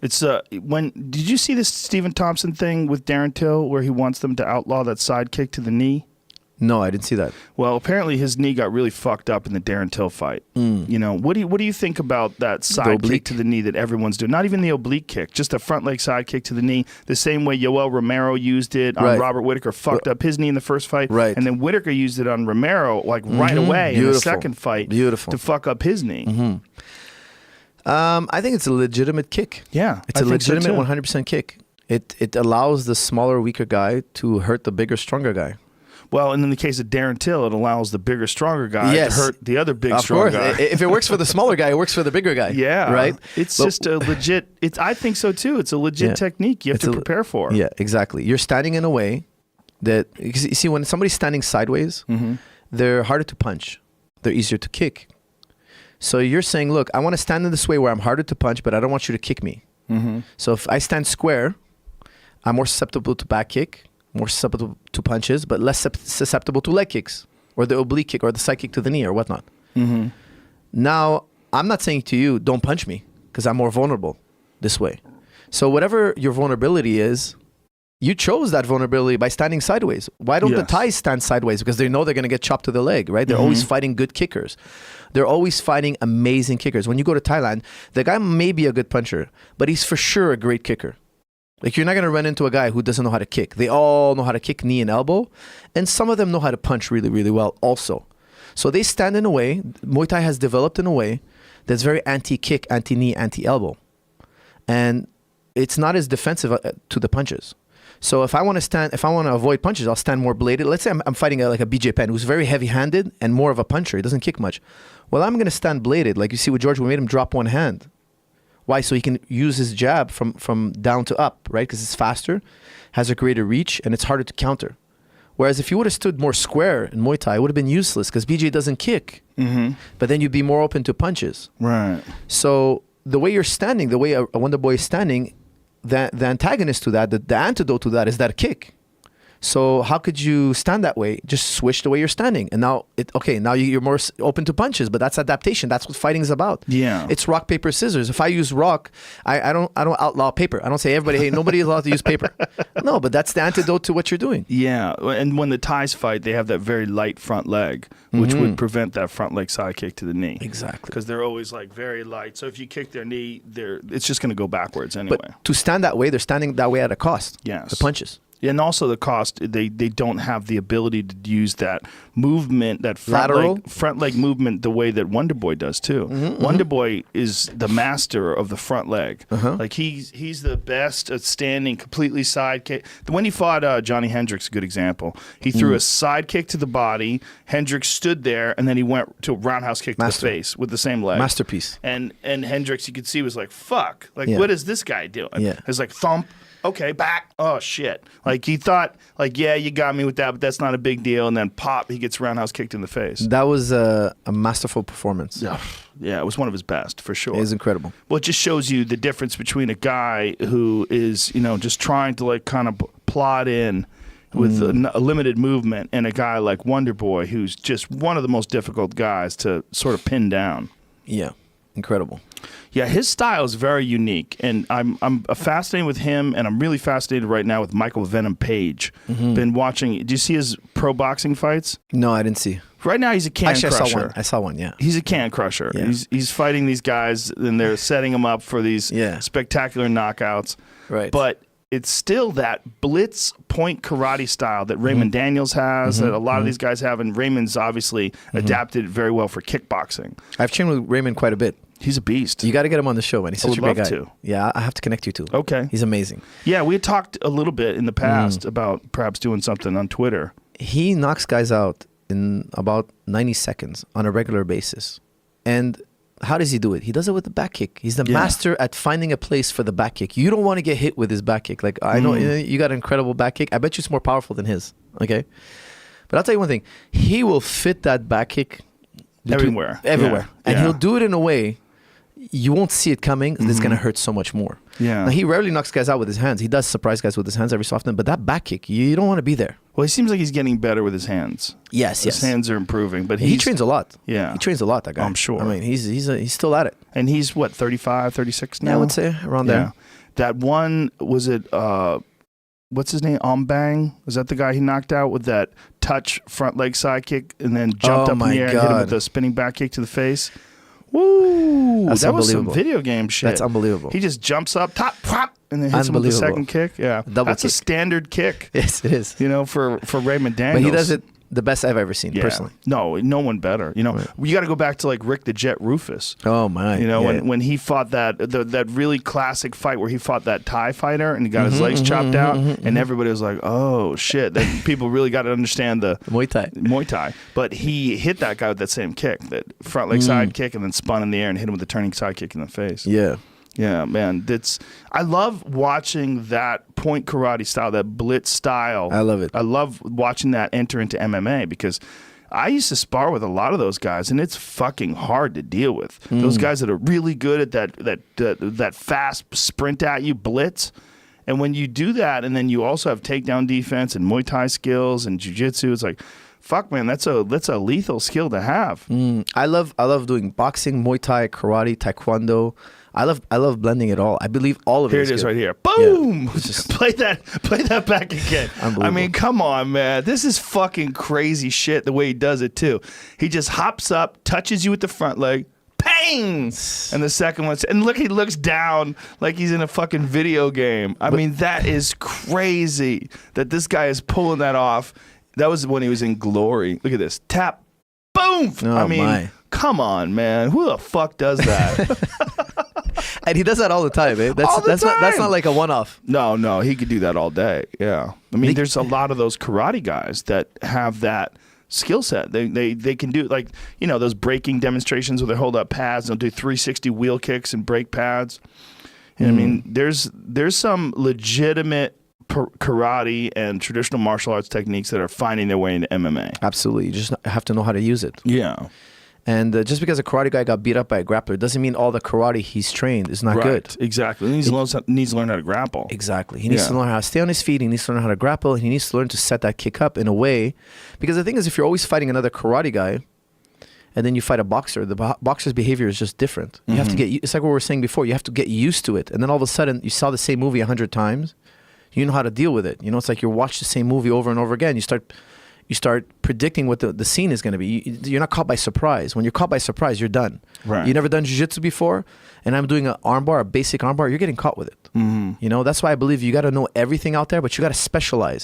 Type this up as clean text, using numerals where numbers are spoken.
It's did you see this Stephen Thompson thing with Darren Till where he wants them to outlaw that side kick to the knee? No, I didn't see that. Well, apparently his knee got really fucked up in the Darren Till fight. You know, what do you think about that side kick to the knee that everyone's doing? Not even the oblique kick, just a front leg side kick to the knee. The same way Yoel Romero used it on Robert Whittaker, fucked up his knee in the first fight, and then Whittaker used it on Romero like right away in the second fight, to fuck up his knee. I think it's a legitimate kick. Yeah, it's a legitimate 100% kick. It allows the smaller, weaker guy to hurt the bigger, stronger guy. Well, and in the case of Darren Till, it allows the bigger, stronger guy to hurt the other big, strong guy. If it works for the smaller guy, it works for the bigger guy. Yeah. Right? It's just a legit, I think so too. It's a legit technique you have to prepare for. Yeah, exactly. You're standing in a way that, you see, when somebody's standing sideways, they're harder to punch. They're easier to kick. So you're saying, look, I want to stand in this way where I'm harder to punch, but I don't want you to kick me. So if I stand square, I'm more susceptible to back kick, more susceptible to punches, but less susceptible to leg kicks or the oblique kick or the side kick to the knee or whatnot. Now, I'm not saying to you, don't punch me, because I'm more vulnerable this way. So whatever your vulnerability is, you chose that vulnerability by standing sideways. Why don't the Thais stand sideways? Because they know they're going to get chopped to the leg, right? They're always fighting good kickers. They're always fighting amazing kickers. When you go to Thailand, the guy may be a good puncher, but he's for sure a great kicker. Like, you're not going to run into a guy who doesn't know how to kick. They all know how to kick knee and elbow, and some of them know how to punch really, really well also. So they stand in a way, Muay Thai has developed in a way that's very anti-kick, anti-knee, anti-elbow. And it's not as defensive to the punches. So if I want to avoid punches, I'll stand more bladed. Let's say I'm fighting like a BJ Penn who's very heavy-handed and more of a puncher. He doesn't kick much. Well, I'm going to stand bladed. Like you see with George, we made him drop one hand. Why? So he can use his jab from down to up, right? Because it's faster, has a greater reach, and it's harder to counter. Whereas if you would have stood more square in Muay Thai, it would have been useless because BJ doesn't kick. But then you'd be more open to punches. Right. So the way you're standing, the way a Wonder Boy is standing, the antagonist to that, the antidote to that is that kick. So how could you stand that way? Just switch the way you're standing. And now, now you're more open to punches, but that's adaptation. That's what fighting is about. Yeah. It's rock, paper, scissors. If I use rock, I don't outlaw paper. I don't say everybody, hey, nobody's allowed to use paper. No, but that's the antidote to what you're doing. Yeah. And when the Thais fight, they have that very light front leg, which would prevent that front leg side kick to the knee. Exactly. Because they're always like very light. So if you kick their knee, it's just going to go backwards anyway. But to stand that way, they're standing that way at a cost. Yes. The punches. And also the cost, they don't have the ability to use that movement, that front leg movement the way that Wonder Boy does too. Wonder Boy is the master of the front leg. Like he's the best at standing completely side kick. When he fought Johnny Hendricks, a good example. He threw a side kick to the body. Hendricks stood there, and then he went to a roundhouse kick to the face with the same leg. Masterpiece. And Hendricks, you could see, was like, fuck. Like, what is this guy doing? It was like, thump. Okay, back. Oh, shit. Like, he thought, like, yeah, you got me with that, but that's not a big deal. And then pop, he gets roundhouse kicked in the face. That was a masterful performance. Yeah, it was one of his best, for sure. It was incredible. Well, it just shows you the difference between a guy who is, just trying to, like, kind of plod in with a limited movement and a guy like Wonder Boy, who's just one of the most difficult guys to sort of pin down. Yeah, incredible. Yeah, his style is very unique, and I'm fascinated with him, and I'm really fascinated right now with Michael Venom Page. Been watching. Do you see his pro boxing fights? No, I didn't see. Right now, he's a can crusher. I saw one. Yeah, he's a can crusher. Yeah. He's fighting these guys, and they're setting him up for these spectacular knockouts. Right, but it's still that blitz point karate style that Raymond Daniels has, that a lot of these guys have, and Raymond's obviously adapted very well for kickboxing. I've trained with Raymond quite a bit. He's a beast. You got to get him on the show, man. He's such a great guy. To. Yeah, I have to connect you to. Okay. He's amazing. Yeah, we had talked a little bit in the past about perhaps doing something on Twitter. He knocks guys out in about 90 seconds on a regular basis. And how does he do it? He does it with the back kick. He's the master at finding a place for the back kick. You don't want to get hit with his back kick. Like, I know you got an incredible back kick. I bet you it's more powerful than his. Okay? But I'll tell you one thing. He will fit that back kick everywhere. And he'll do it in a way. you won't see it coming. It's going to hurt so much more. Yeah. Now, he rarely knocks guys out with his hands. He does surprise guys with his hands every so often, but that back kick, you don't want to be there. Well, he seems like he's getting better with his hands. Yes. His hands are improving, but he trains a lot. Yeah. He trains a lot, that guy. I'm sure. I mean, he's still at it. And he's what, 35, 36 now? Yeah, I would say around there. That one, was it what's his name? Ombang? Was that the guy he knocked out with that touch front leg side kick and then jumped up in the air and hit him with a spinning back kick to the face? Woo! That's that was unbelievable. some video game shit. That's unbelievable. He just jumps up, top, pop, and then hits him with the second kick. Yeah, that's a standard kick. Yes, it is. You know, for Raymond Daniels. But he does it the best I've ever seen, personally. No one better. You know, you got to go back to like Rick the Jet Rufus. Oh my! You know, when he fought that really classic fight where he fought that Thai fighter and he got his legs chopped out, and everybody was like, "Oh shit!" Then people really got to understand the Muay Thai. But he hit that guy with that same kick, that front leg side kick, and then spun in the air and hit him with a turning side kick in the face. Yeah. Yeah, man. I love watching that point karate style, that blitz style. I love it. I love watching that enter into MMA because I used to spar with a lot of those guys, and it's fucking hard to deal with. Those guys that are really good at that fast sprint at you blitz. And when you do that, and then you also have takedown defense and Muay Thai skills and jiu-jitsu, it's like, fuck, man, that's a lethal skill to have. I love doing boxing, Muay Thai, karate, taekwondo. I love blending it all. I believe all of it. Here it is right here. Boom! Yeah, play that back again. I mean, come on, man. This is fucking crazy shit the way he does it too. He just hops up, touches you with the front leg, pang! And the second one, and look, he looks down like he's in a fucking video game. I mean, that is crazy that this guy is pulling that off. That was when he was in Glory. Look at this. Tap. Boom! Come on, man. Who the fuck does that? And he does that all the time, eh? That's not like a one-off. No, he could do that all day. Yeah. I mean, there's a lot of those karate guys that have that skill set. They can do, like, you know, those breaking demonstrations where they hold up pads, they'll do 360 wheel kicks and break pads. And I mean, there's some legitimate karate and traditional martial arts techniques that are finding their way into MMA. Absolutely. You just have to know how to use it. Yeah. And just because a karate guy got beat up by a grappler doesn't mean all the karate he's trained is not good. Exactly. He needs to learn how to grapple. Exactly. He needs to learn how to stay on his feet. He needs to learn how to grapple. He needs to learn to set that kick up in a way. Because the thing is, if you're always fighting another karate guy and then you fight a boxer, the boxer's behavior is just different. You have to get, it's like what we were saying before, you have to get used to it. And then all of a sudden, you saw the same movie 100 times. You know how to deal with it. You know, it's like you watch the same movie over and over again. You start predicting what the scene is going to be. You're not caught by surprise. When you're caught by surprise, you're done. Right. You've never done jiu-jitsu before, and I'm doing an armbar, a basic armbar, you're getting caught with it. You know, that's why I believe you got to know everything out there, but you got to specialize.